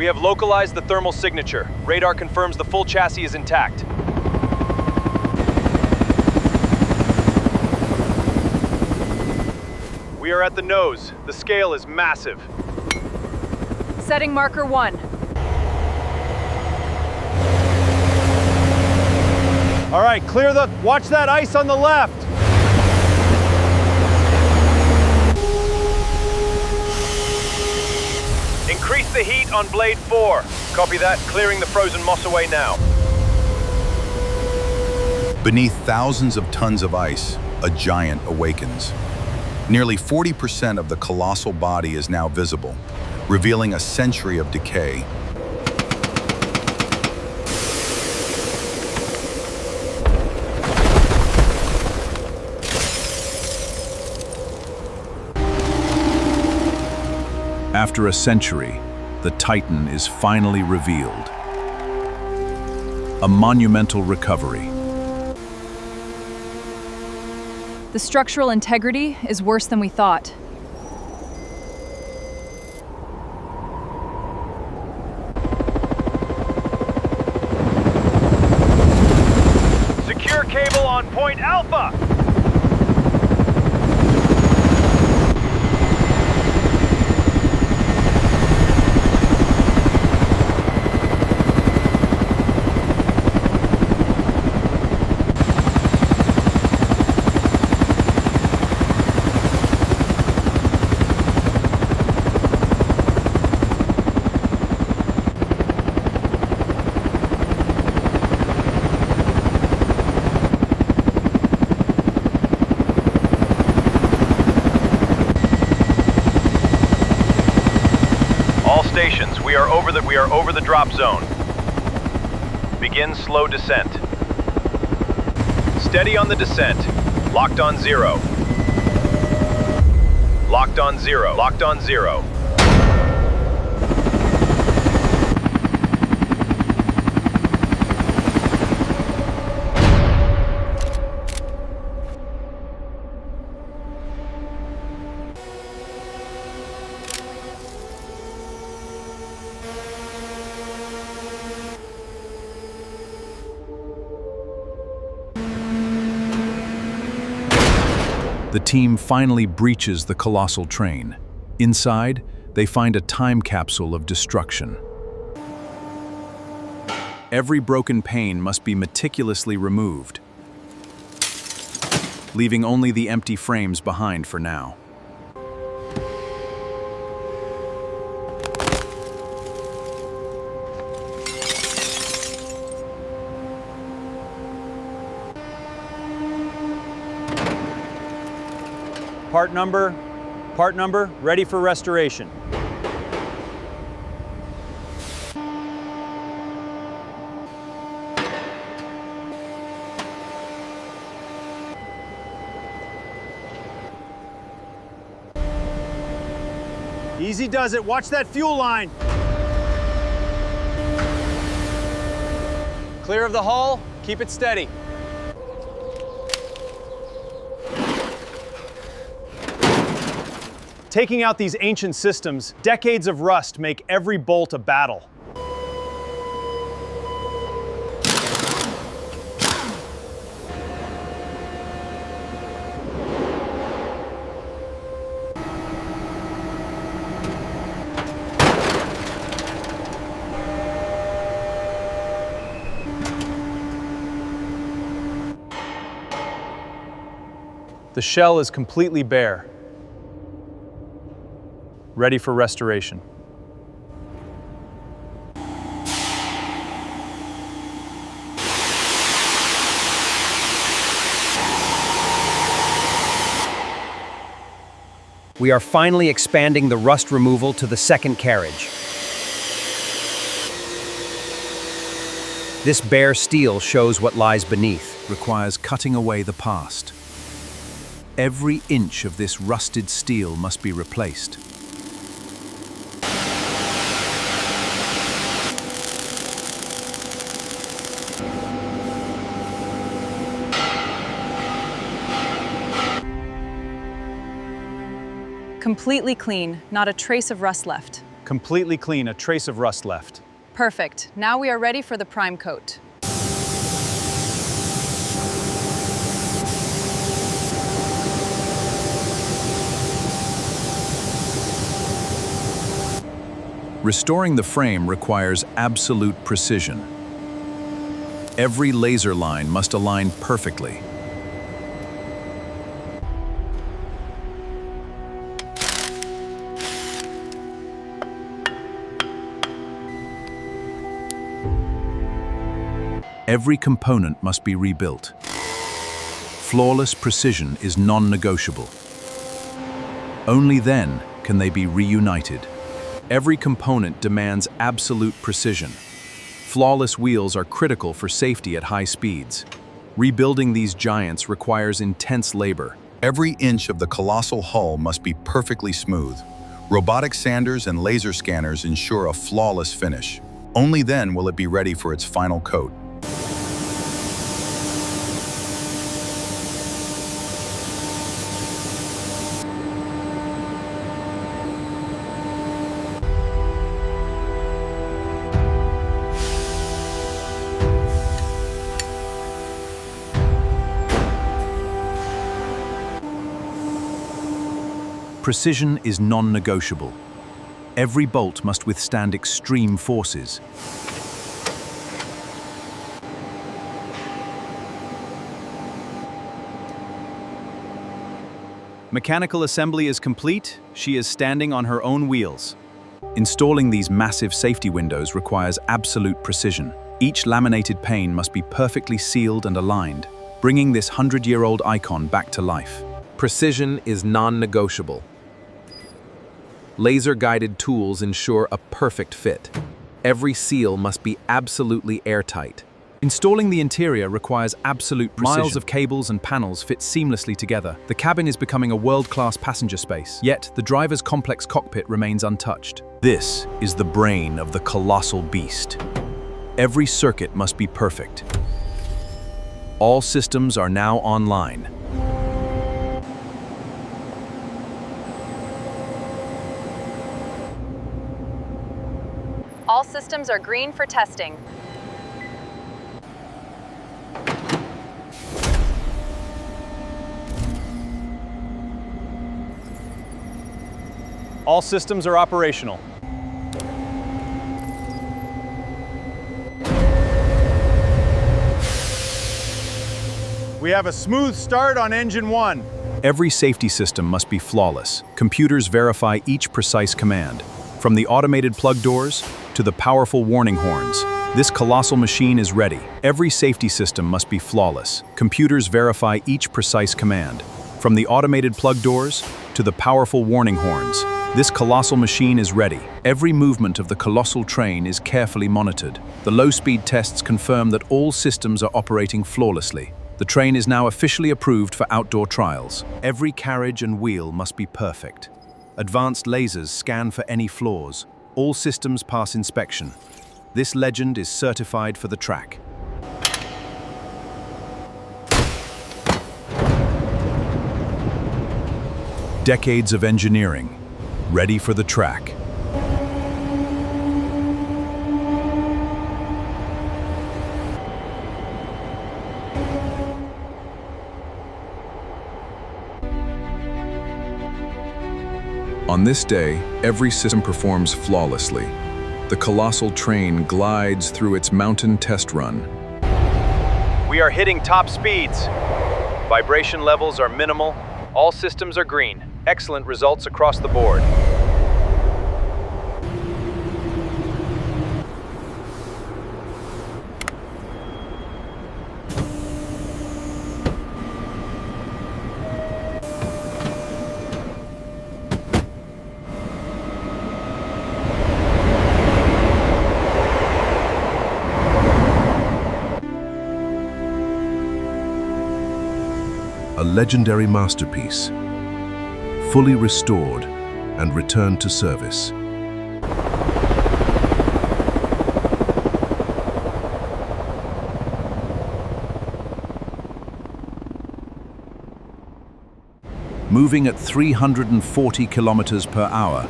We have localized the thermal signature. Radar confirms the full chassis is intact. We are at the nose. The scale is massive. Setting marker 1. All right, watch that ice on the left. Increase the heat on blade 4. Copy that, clearing the frozen moss away now. Beneath thousands of tons of ice, a giant awakens. Nearly 40% of the colossal body is now visible, revealing a century of decay. After a century, the Titan is finally revealed. A monumental recovery. The structural integrity is worse than we thought. Secure cable on point Alpha. Stations, we are over the drop zone. Begin slow descent. Steady on the descent. Locked on 0. Locked on 0. Locked on 0. The team finally breaches the colossal train. Inside, they find a time capsule of destruction. Every broken pane must be meticulously removed, leaving only the empty frames behind for now. Part number, ready for restoration. Easy does it, watch that fuel line. Clear of the hull, keep it steady. Taking out these ancient systems, decades of rust make every bolt a battle. The shell is completely bare, ready for restoration. We are finally expanding the rust removal to the second carriage. This bare steel shows what lies beneath. Requires cutting away the past. Every inch of this rusted steel must be replaced. Completely clean, not a trace of rust left. Completely clean, a trace of rust left. Perfect. Now we are ready for the prime coat. Restoring the frame requires absolute precision. Every laser line must align perfectly. Every component must be rebuilt. Flawless precision is non-negotiable. Only then can they be reunited. Every component demands absolute precision. Flawless wheels are critical for safety at high speeds. Rebuilding these giants requires intense labor. Every inch of the colossal hull must be perfectly smooth. Robotic sanders and laser scanners ensure a flawless finish. Only then will it be ready for its final coat. Precision is non-negotiable. Every bolt must withstand extreme forces. Mechanical assembly is complete. She is standing on her own wheels. Installing these massive safety windows requires absolute precision. Each laminated pane must be perfectly sealed and aligned, bringing this 100-year-old icon back to life. Precision is non-negotiable. Laser-guided tools ensure a perfect fit. Every seal must be absolutely airtight. Installing the interior requires absolute precision. Miles of cables and panels fit seamlessly together. The cabin is becoming a world-class passenger space, yet the driver's complex cockpit remains untouched. This is the brain of the colossal beast. Every circuit must be perfect. All systems are now online. All systems are green for testing. All systems are operational. We have a smooth start on engine 1. Every safety system must be flawless. Computers verify each precise command, from the automated plug doors to the powerful warning horns. This colossal machine is ready. Every safety system must be flawless. Computers verify each precise command, from the automated plug doors to the powerful warning horns. This colossal machine is ready. Every movement of the colossal train is carefully monitored. The low-speed tests confirm that all systems are operating flawlessly. The train is now officially approved for outdoor trials. Every carriage and wheel must be perfect. Advanced lasers scan for any flaws. All systems pass inspection. This legend is certified for the track. Decades of engineering, ready for the track. On this day, every system performs flawlessly. The colossal train glides through its mountain test run. We are hitting top speeds. Vibration levels are minimal. All systems are green. Excellent results across the board. A legendary masterpiece, fully restored and returned to service. Moving at 340 kilometers per hour,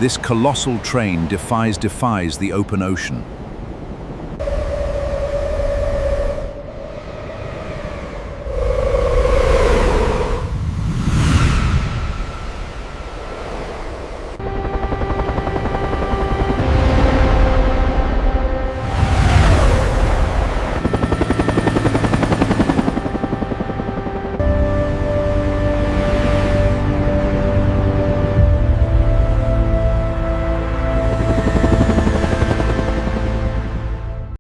This colossal train defies the open ocean.